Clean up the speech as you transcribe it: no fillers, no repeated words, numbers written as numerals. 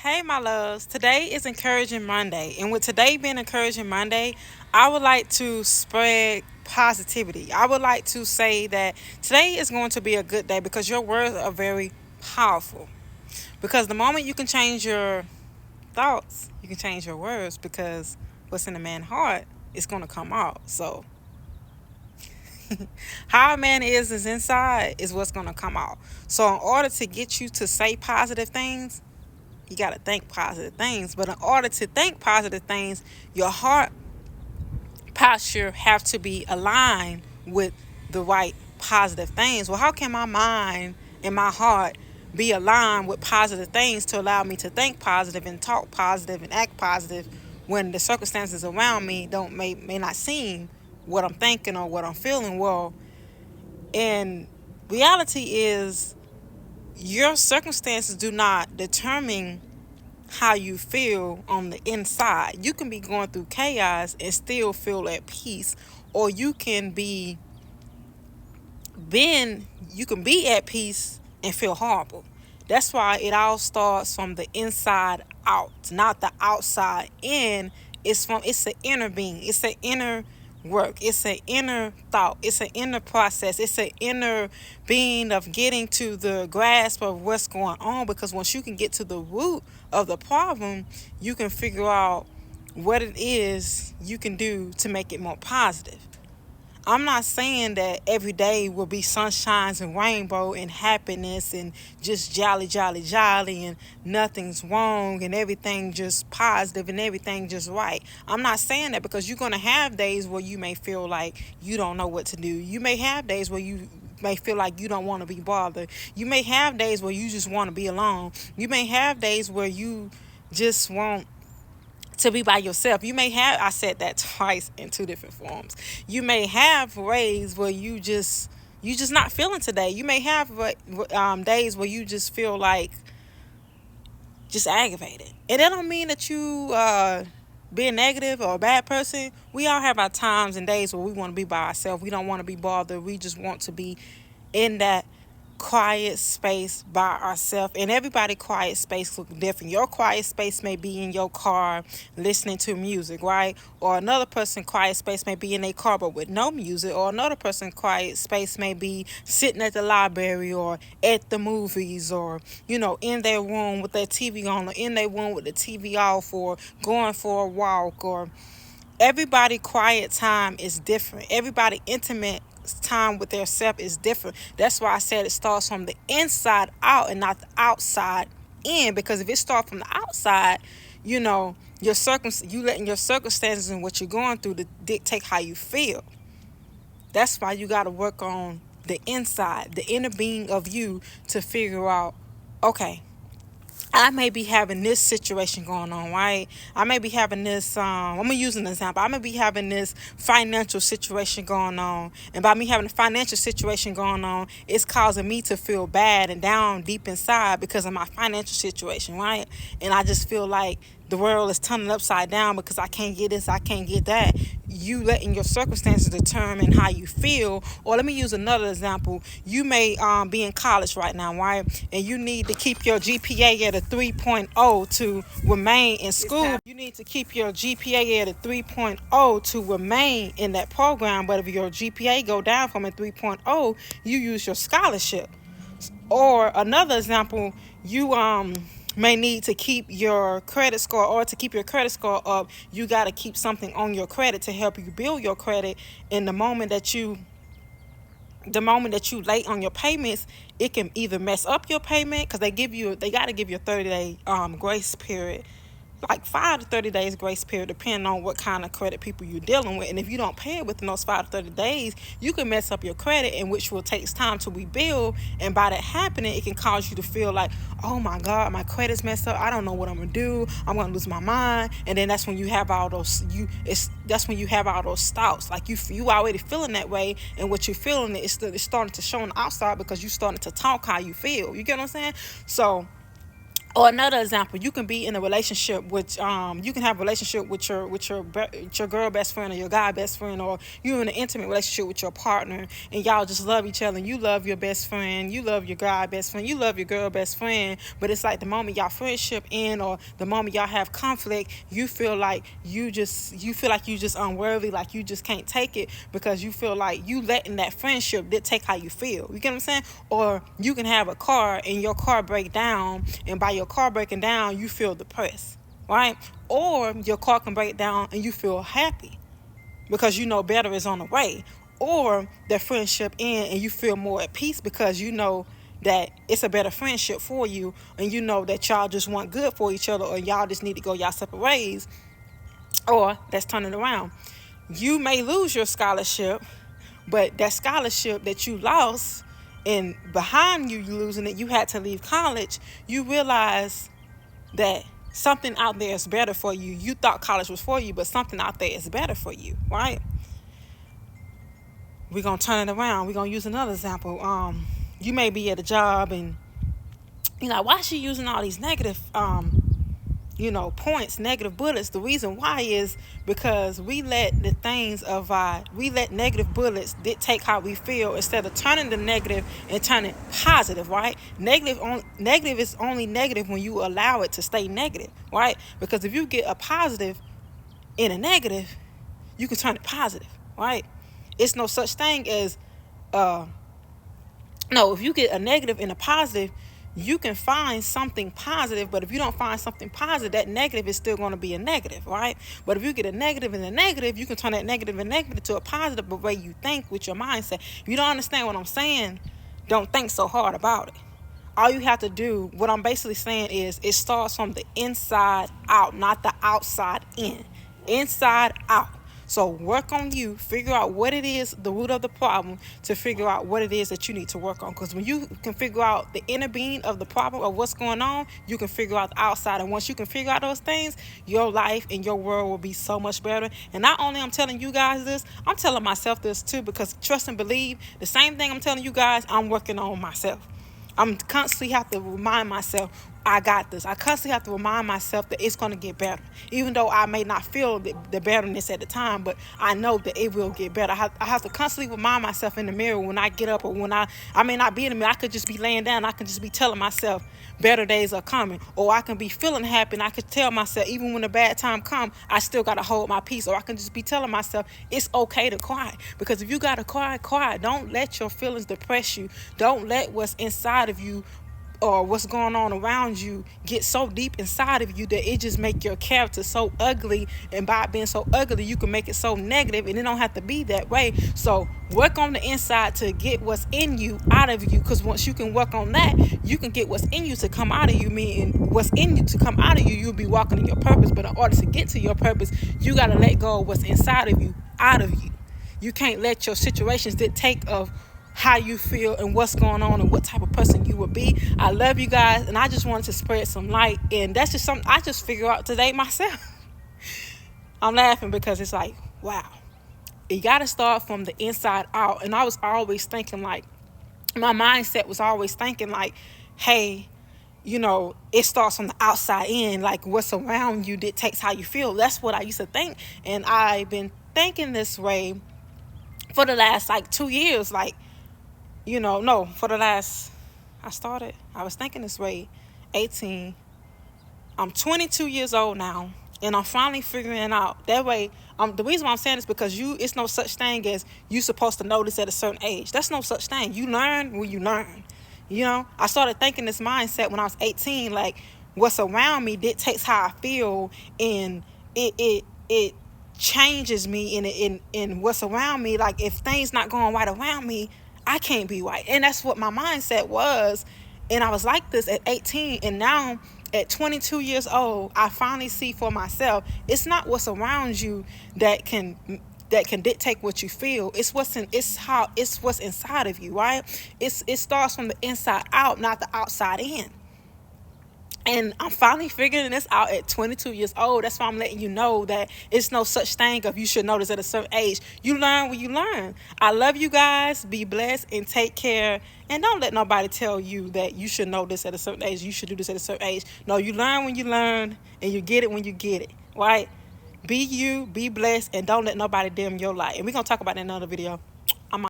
Hey, my loves. Today is Encouraging Monday. And with today being Encouraging Monday, I would like to spread positivity. I would like to say that today is going to be a good day because your words are very powerful. Because the moment you can change your thoughts, you can change your words because what's in a man's heart is going to come out. So, how a man is inside is what's going to come out. So, in order to get you to say positive things, you got to think positive things. But in order to think positive things, your heart posture have to be aligned with the right positive things. Well, how can my mind and my heart be aligned with positive things to allow me to think positive and talk positive and act positive when the circumstances around me don't may not seem what I'm thinking or what I'm feeling? Well, in reality is your circumstances do not determine how you feel on the inside. You can be going through chaos and still feel at peace, or you can be at peace and feel horrible. That's why it all starts from the inside out, not the outside in. It's an inner being. It's an inner work. It's an inner thought. It's an inner process. It's an inner being of getting to the grasp of what's going on. Because once you can get to the root of the problem, you can figure out what it is you can do to make it more positive. I'm not saying that every day will be sunshines and rainbow and happiness and just jolly, jolly, jolly and nothing's wrong and everything just positive and everything just right. I'm not saying that because you're going to have days where you may feel like you don't know what to do. You may have days where you may feel like you don't want to be bothered. You may have days where you just want to be alone. You may have days where you just want to be by yourself. You may have, I said that twice in two different forms. You may have days where you just not feeling today. You may have days where you just feel like just aggravated. And that don't mean that you being negative or a bad person. We all have our times and days where we want to be by ourselves. We don't want to be bothered. We just want to be in that quiet space by ourselves. And everybody quiet space look different. Your quiet space may be in your car listening to music, right? Or another person quiet space may be in their car but with no music. Or another person quiet space may be sitting at the library or at the movies, or in their room with their TV on, or in their room with the TV off, or going for a walk. Or everybody quiet time is different. Everybody intimate time with their self is different. That's why I said it starts from the inside out and not the outside in. Because if it starts from the outside, you letting your circumstances and what you're going through to dictate how you feel. That's why you got to work on the inside, the inner being of you, to figure out, okay, I may be having this situation going on, right? I may be having this, I'm going to use an example. I may be having this financial situation going on. And by me having a financial situation going on, it's causing me to feel bad and down deep inside because of my financial situation, right? And I just feel like the world is turning upside down because I can't get this, I can't get that. You letting your circumstances determine how you feel. Or let me use another example. You may be in college right now, right? And you need to keep your GPA at a 3.0 to remain in school. You need to keep your GPA at a 3.0 to remain in that program. But if your GPA go down from a 3.0, you use your scholarship. Or another example, you may need to keep your credit score, or to keep your credit score up, you got to keep something on your credit to help you build your credit. In the moment that you late on your payments, it can either mess up your payment because they got to give you a 30-day grace period, like 5 to 30 days grace period, depending on what kind of credit people you're dealing with. And if you don't pay it within those 5 to 30 days, you can mess up your credit, and which will take time to rebuild. And by that happening, it can cause you to feel like, oh my God, my credit's messed up. I don't know what I'm gonna do. I'm gonna lose my mind. And then that's when you have all those thoughts. Like you already feeling that way, and what you're feeling is it's starting to show on the outside because you starting to talk how you feel. You get what I'm saying? So Or another example, you can be in a relationship with you can have a relationship with your girl best friend or your guy best friend, or you're in an intimate relationship with your partner, and y'all just love each other, and you love your best friend, you love your guy best friend, you love your girl best friend. But it's like the moment y'all friendship end, or the moment y'all have conflict, you feel like you just unworthy, like you just can't take it, because you feel like you letting that friendship dictate how you feel. You get what I'm saying? Or you can have a car and your car break down, and by your car breaking down, you feel depressed, right? Or your car can break down and you feel happy because you know better is on the way. Or the friendship end and you feel more at peace because you know that it's a better friendship for you, and you know that y'all just want good for each other, or y'all just need to go y'all separate ways. Or let's turn it around. You may lose your scholarship, but that scholarship that you lost, and behind you losing it, you had to leave college. You realize that something out there is better for you. You thought college was for you, but something out there is better for you, right? We're gonna turn it around. We're gonna use another example. You may be at a job and you're like, why is she using all these negative points, negative bullets? The reason why is because we let we let negative bullets dictate how we feel, instead of turning the negative and turning positive, right? Negative is only negative when you allow it to stay negative, right? Because if you get a positive in a negative, you can turn it positive, right? It's no such thing as no, if you get a negative and a positive, you can find something positive. But if you don't find something positive, that negative is still going to be a negative, right? But if you get a negative and a negative, you can turn that negative and negative to a positive, the way you think with your mindset. If you don't understand what I'm saying, don't think so hard about it. All you have to do, what I'm basically saying is, it starts from the inside out, not the outside in. Inside out. So work on you, figure out what it is, the root of the problem, to figure out what it is that you need to work on. Because when you can figure out the inner being of the problem, of what's going on, you can figure out the outside. And once you can figure out those things, your life and your world will be so much better. And not only I'm telling you guys this, I'm telling myself this too, because trust and believe, the same thing I'm telling you guys, I'm working on myself. I'm constantly have to remind myself, I got this. I constantly have to remind myself that it's going to get better. Even though I may not feel the betterness at the time, but I know that it will get better. I have to constantly remind myself in the mirror when I get up, or when I may not be in the mirror. I could just be laying down. I could just be telling myself better days are coming. Or I can be feeling happy and I could tell myself, even when the bad time comes, I still got to hold my peace. Or I can just be telling myself it's okay to cry. Because if you got to cry, cry. Don't let your feelings depress you. Don't let what's inside of you or what's going on around you get so deep inside of you that it just make your character so ugly. And by being so ugly, you can make it so negative, and it don't have to be that way. So work on the inside to get what's in you out of you, because once you can work on that, you can get what's in you to come out of you. Meaning what's in you to come out of you, you'll be walking in your purpose. But in order to get to your purpose, you got to let go of what's inside of you out of you. You can't let your situations dictate of how you feel and what's going on and what type of person you will be. I love you guys, and I just wanted to spread some light, and that's just something I just figured out today myself. I'm laughing because it's like, wow, you got to start from the inside out. And I was always thinking, like, my mindset was always thinking like, hey, it starts from the outside in, like what's around you dictates how you feel. That's what I used to think, and I've been thinking this way for the last like 2 years, like, no, for the last, I was thinking this way, 18. I'm 22 years old now, and I'm finally figuring it out. That way, the reason why I'm saying this, because it's no such thing as you supposed to know this at a certain age. That's no such thing. You learn when you learn. I started thinking this mindset when I was 18, like what's around me dictates how I feel, and it changes me in what's around me. Like if things not going right around me, I can't be right. And that's what my mindset was. And I was like this at 18. And now at 22 years old, I finally see for myself, it's not what's around you that can dictate what you feel. It's what's inside of you, right? It starts from the inside out, not the outside in. And I'm finally figuring this out at 22 years old. That's why I'm letting you know that it's no such thing of you should know this at a certain age. You learn when you learn. I love you guys. Be blessed and take care. And don't let nobody tell you that you should know this at a certain age. You should do this at a certain age. No, you learn when you learn, and you get it when you get it. Right? Be you, be blessed, and don't let nobody dim your light. And we're going to talk about that in another video.